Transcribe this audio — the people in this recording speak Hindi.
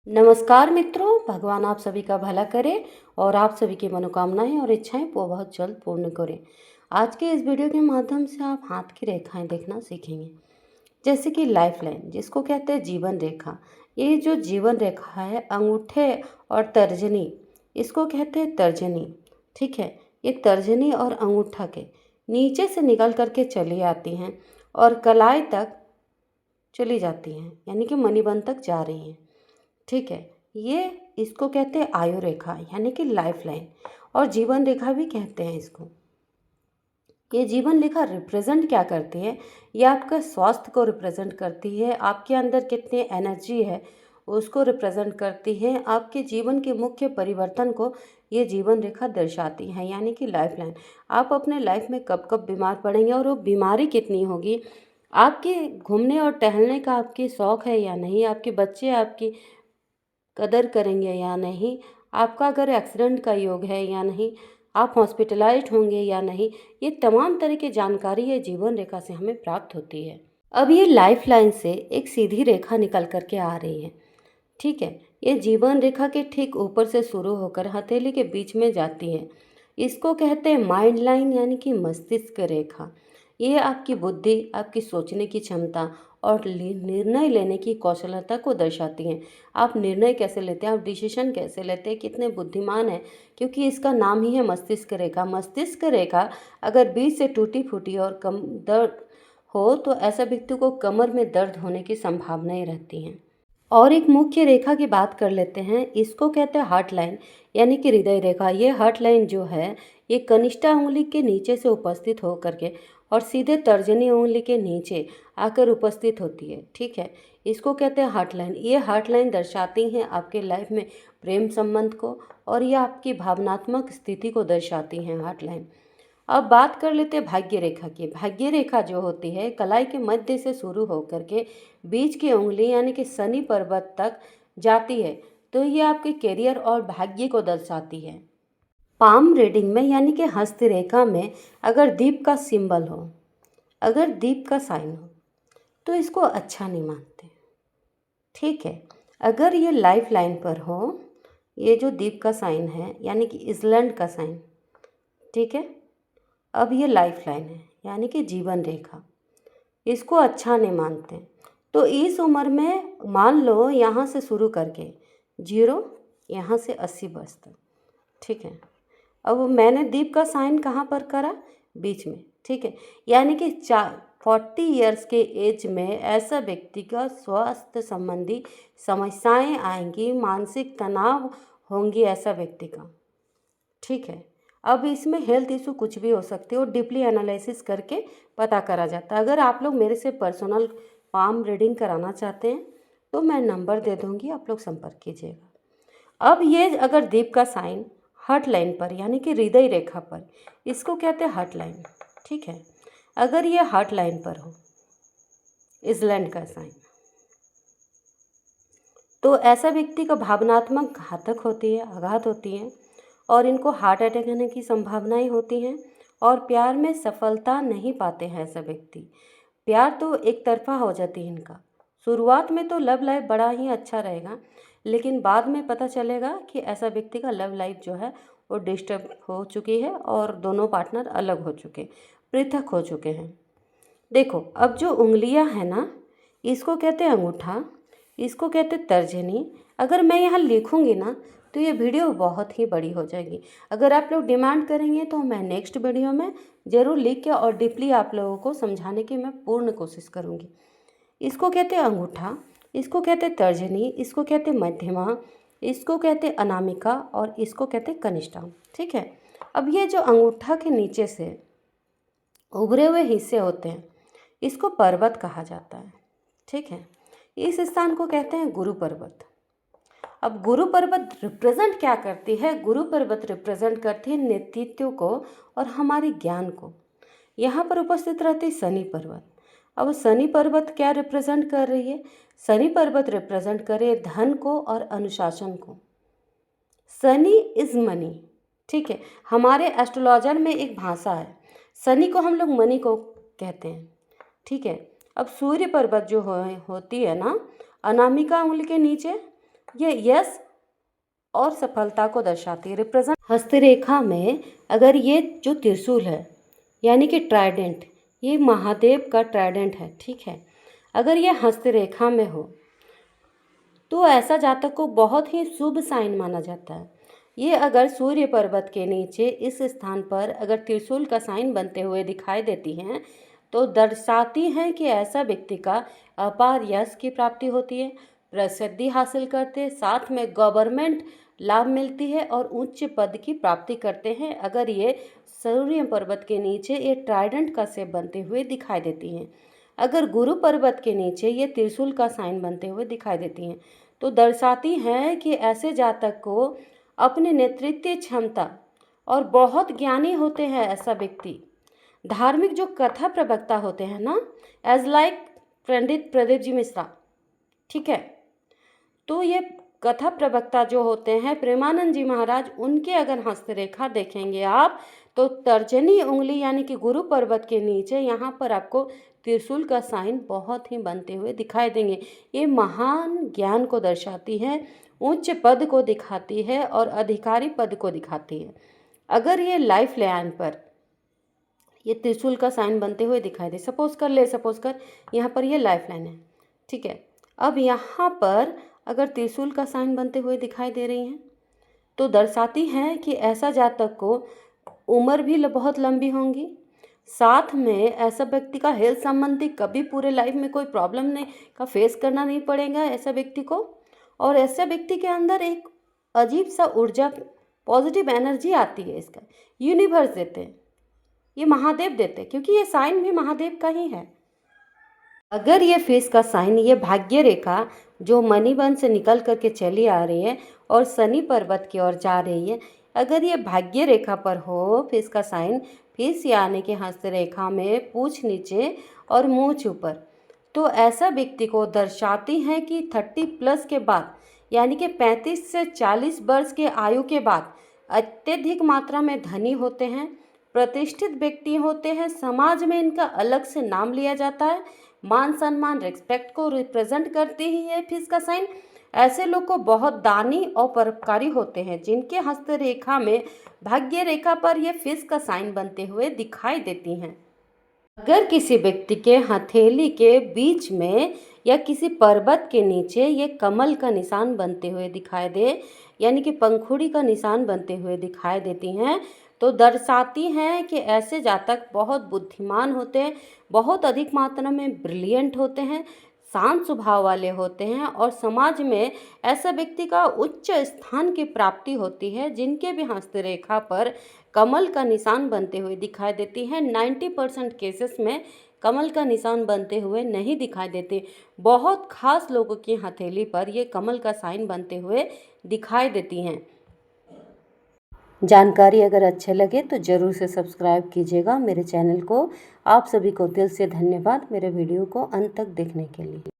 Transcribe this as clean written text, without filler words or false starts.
नमस्कार मित्रों, भगवान आप सभी का भला करे और आप सभी की मनोकामनाएं और इच्छाएं वो बहुत जल्द पूर्ण करें। आज के इस वीडियो के माध्यम से आप हाथ की रेखाएं देखना सीखेंगे, जैसे कि लाइफ लाइन जिसको कहते हैं जीवन रेखा। ये जो जीवन रेखा है अंगूठे और तर्जनी, इसको कहते हैं तर्जनी। ठीक है, ये तर्जनी और अंगूठा के नीचे से निकल करके चली आती हैं और कलाई तक चली जाती हैं, यानी कि मणिबंध तक जा रही हैं। ठीक है, ये इसको कहते हैं आयु रेखा यानी कि लाइफ लाइन, और जीवन रेखा भी कहते हैं इसको। ये जीवन रेखा रिप्रेजेंट क्या करती है? ये आपका स्वास्थ्य को रिप्रेजेंट करती है, आपके अंदर कितनी एनर्जी है उसको रिप्रेजेंट करती है, आपके जीवन के मुख्य परिवर्तन को ये जीवन रेखा दर्शाती है, यानी कि लाइफ लाइन। आप अपने लाइफ में कब कब बीमार पड़ेंगे और वो बीमारी कितनी होगी, आपके घूमने और टहलने का आपकी शौक़ है या नहीं, आपके बच्चे आपकी कदर करेंगे या नहीं, आपका अगर एक्सीडेंट का योग है या नहीं, आप हॉस्पिटलाइज्ड होंगे या नहीं, ये तमाम तरह की जानकारी ये जीवन रेखा से हमें प्राप्त होती है। अब ये लाइफ लाइन से एक सीधी रेखा निकल करके आ रही है। ठीक है, ये जीवन रेखा के ठीक ऊपर से शुरू होकर हथेली के बीच में जाती है। इसको कहते हैं माइंड लाइन यानी कि मस्तिष्क रेखा। ये आपकी बुद्धि, आपकी सोचने की क्षमता और निर्णय लेने की कौशलता को दर्शाती हैं। आप निर्णय कैसे लेते हैं, आप डिसीजन कैसे लेते हैं, कितने बुद्धिमान हैं, क्योंकि इसका नाम ही है मस्तिष्क रेखा। मस्तिष्क रेखा अगर बीच से टूटी फूटी और कम दर्द हो तो ऐसा व्यक्ति को कमर में दर्द होने की संभावनाएं रहती हैं। और एक मुख्य रेखा की बात कर लेते हैं, इसको कहते हैं हार्ट लाइन यानी कि हृदय रेखा। ये हार्ट लाइन जो है ये कनिष्ठा उंगली के नीचे से उपस्थित होकर के और सीधे तर्जनी उंगली के नीचे आकर उपस्थित होती है। ठीक है, इसको कहते हैं हार्ट लाइन। ये हार्ट लाइन दर्शाती हैं आपके लाइफ में प्रेम संबंध को, और ये आपकी भावनात्मक स्थिति को दर्शाती हैं हार्ट लाइन। अब बात कर लेते हैं भाग्य रेखा की। भाग्य रेखा जो होती है कलाई के मध्य से शुरू होकर के बीच की उंगली यानी कि शनि पर्वत तक जाती है, तो ये आपके करियर और भाग्य को दर्शाती है। पाम रीडिंग में यानी कि हस्त रेखा में अगर दीप का सिंबल हो, अगर दीप का साइन हो, तो इसको अच्छा नहीं मानते। ठीक है, अगर ये लाइफ लाइन पर हो, ये जो दीप का साइन है यानी कि इसलैंड का साइन, ठीक है, अब ये लाइफ लाइन है यानी कि जीवन रेखा, इसको अच्छा नहीं मानते। तो इस उम्र में मान लो यहाँ से शुरू करके 0 यहाँ से 80 वर्ष तक। ठीक है, अब मैंने दीप का साइन कहाँ पर करा? बीच में। ठीक है, यानी कि 40 ईयर्स के एज में ऐसा व्यक्ति का स्वास्थ्य संबंधी समस्याएं आएंगी, मानसिक तनाव होंगी ऐसा व्यक्ति का। ठीक है, अब इसमें हेल्थ इशू कुछ भी हो सकते हो, डीपली एनालिसिस करके पता करा जाता है। अगर आप लोग मेरे से पर्सनल पाम रीडिंग कराना चाहते हैं तो मैं नंबर दे दूँगी, आप लोग संपर्क कीजिएगा। अब ये अगर दीप का साइन हार्ट लाइन पर यानी कि हृदय रेखा पर, इसको कहते हैं हार्ट लाइन। ठीक है, अगर ये हार्ट लाइन पर हो इसलैंड का साइन, तो ऐसा व्यक्ति का भावनात्मक घातक होती है, आघात होती है, और इनको हार्ट अटैक आने की संभावनाएं होती हैं, और प्यार में सफलता नहीं पाते हैं ऐसा व्यक्ति। प्यार तो एक तरफा हो जाती है इनका। शुरुआत में तो लव लाइफ बड़ा ही अच्छा रहेगा, लेकिन बाद में पता चलेगा कि ऐसा व्यक्ति का लव लाइफ जो है वो डिस्टर्ब हो चुकी है और दोनों पार्टनर अलग हो चुके, पृथक हो चुके हैं। देखो, अब जो उंगलियां हैं ना, इसको कहते हैं अंगूठा, इसको कहते हैं तर्जनी। अगर मैं यहाँ लिखूँगी ना तो ये वीडियो बहुत ही बड़ी हो जाएगी। अगर आप लोग डिमांड करेंगे तो मैं नेक्स्ट वीडियो में ज़रूर लिख के और डीपली आप लोगों को समझाने की मैं पूर्ण कोशिश करूँगी। इसको कहते हैं अंगूठा, इसको कहते हैं तर्जनी, इसको कहते हैं मध्यमा, इसको कहते हैं अनामिका, और इसको कहते हैं कनिष्ठा। ठीक है, अब ये जो अंगूठा के नीचे से उभरे हुए हिस्से होते हैं इसको पर्वत कहा जाता है। ठीक है, इस स्थान को कहते हैं गुरु पर्वत। अब गुरु पर्वत रिप्रेजेंट क्या करती है? गुरु पर्वत रिप्रेजेंट करती है नेतृत्व को और हमारे ज्ञान को। यहाँ पर उपस्थित रहती है शनि पर्वत। अब शनि पर्वत क्या रिप्रेजेंट कर रही है? शनि पर्वत रिप्रेजेंट कर रही है धन को और अनुशासन को। Shani is money. ठीक है, हमारे एस्ट्रोलॉजर में एक भाषा है, शनि को हम लोग मनी को कहते हैं। ठीक है, अब सूर्य पर्वत जो होती है ना, अनामिका उंगली के नीचे, ये यश और सफलता को दर्शाती है। रिप्रेजेंट हस्तरेखा में अगर ये जो त्रिशूल है यानी कि ट्राइडेंट, ये महादेव का ट्राइडेंट है, ठीक है। अगर ये हस्तरेखा में हो तो ऐसा जातक को बहुत ही शुभ साइन माना जाता है। ये अगर सूर्य पर्वत के नीचे इस स्थान पर अगर त्रिशूल का साइन बनते हुए दिखाई देती हैं तो दर्शाती हैं कि ऐसा व्यक्ति का अपार यश की प्राप्ति होती है, प्रसिद्धि हासिल करते, साथ में गवर्नमेंट लाभ मिलती है और उच्च पद की प्राप्ति करते हैं। अगर ये सूर्य पर्वत के नीचे ये ट्राइडेंट का शेप बनते हुए दिखाई देती हैं, अगर गुरु पर्वत के नीचे ये त्रिशूल का साइन बनते हुए दिखाई देती हैं तो दर्शाती हैं कि ऐसे जातक को अपने नेतृत्व क्षमता और बहुत ज्ञानी होते हैं ऐसा व्यक्ति। धार्मिक जो कथा प्रवक्ता होते हैं ना, एज लाइक पंडित प्रदीप जी मिश्रा, ठीक है, तो ये कथा प्रवक्ता जो होते हैं प्रेमानंद जी महाराज, उनके अगर हस्तरेखा देखेंगे आप तो तर्जनी उंगली यानी कि गुरु पर्वत के नीचे यहाँ पर आपको त्रिशूल का साइन बहुत ही बनते हुए दिखाई देंगे। ये महान ज्ञान को दर्शाती है, उच्च पद को दिखाती है और अधिकारी पद को दिखाती है। अगर ये लाइफ लाइन पर ये त्रिशूल का साइन बनते हुए दिखाई दे, सपोज कर यहाँ पर ये लाइफ लाइन है, ठीक है। अब यहाँ पर अगर त्रिशूल का साइन बनते हुए दिखाई दे रही हैं तो दर्शाती हैं कि ऐसा जातक को उम्र भी बहुत लंबी होंगी, साथ में ऐसा व्यक्ति का हेल्थ संबंधी कभी पूरे लाइफ में कोई प्रॉब्लम नहीं का फेस करना नहीं पड़ेगा ऐसा व्यक्ति को। और ऐसे व्यक्ति के अंदर एक अजीब सा ऊर्जा, पॉजिटिव एनर्जी आती है, इसका यूनिवर्स देते हैं, ये महादेव देते हैं, क्योंकि ये साइन भी महादेव का ही है। अगर ये फेस का साइन, ये भाग्य रेखा जो मणिबंध से निकल करके चली आ रही है और शनि पर्वत की ओर जा रही है, अगर ये भाग्य रेखा पर हो फेस का साइन, फेस यानी कि हस्तरेखा में पूंछ नीचे और मूंछ ऊपर, तो ऐसा व्यक्ति को दर्शाती हैं कि 30+ के बाद यानी कि 35 से 40 वर्ष के आयु के बाद अत्यधिक मात्रा में धनी होते हैं, प्रतिष्ठित व्यक्ति होते हैं, समाज में इनका अलग से नाम लिया जाता है, मान सम्मान रिस्पेक्ट को रिप्रेजेंट करती ही है फेस का साइन। ऐसे लोग को बहुत दानी और परोपकारी होते हैं जिनके हस्तरेखा में भाग्य रेखा पर यह फेस का साइन बनते हुए दिखाई देती हैं। अगर किसी व्यक्ति के हथेली के बीच में या किसी पर्वत के नीचे ये कमल का निशान बनते हुए दिखाई दे यानी कि पंखुड़ी का निशान बनते हुए दिखाई देती हैं तो दर्शाती हैं कि ऐसे जातक बहुत बुद्धिमान होते हैं, बहुत अधिक मात्रा में ब्रिलियंट होते हैं, शांत स्वभाव वाले होते हैं और समाज में ऐसा व्यक्ति का उच्च स्थान की प्राप्ति होती है जिनके भी हस्तरेखा पर कमल का निशान बनते हुए दिखाई देती है। 90% केसेस में कमल का निशान बनते हुए नहीं दिखाई देते, बहुत खास लोगों की हथेली पर ये कमल का साइन बनते हुए दिखाई देती हैं। जानकारी अगर अच्छे लगे तो ज़रूर से सब्सक्राइब कीजिएगा मेरे चैनल को। आप सभी को दिल से धन्यवाद मेरे वीडियो को अंत तक देखने के लिए।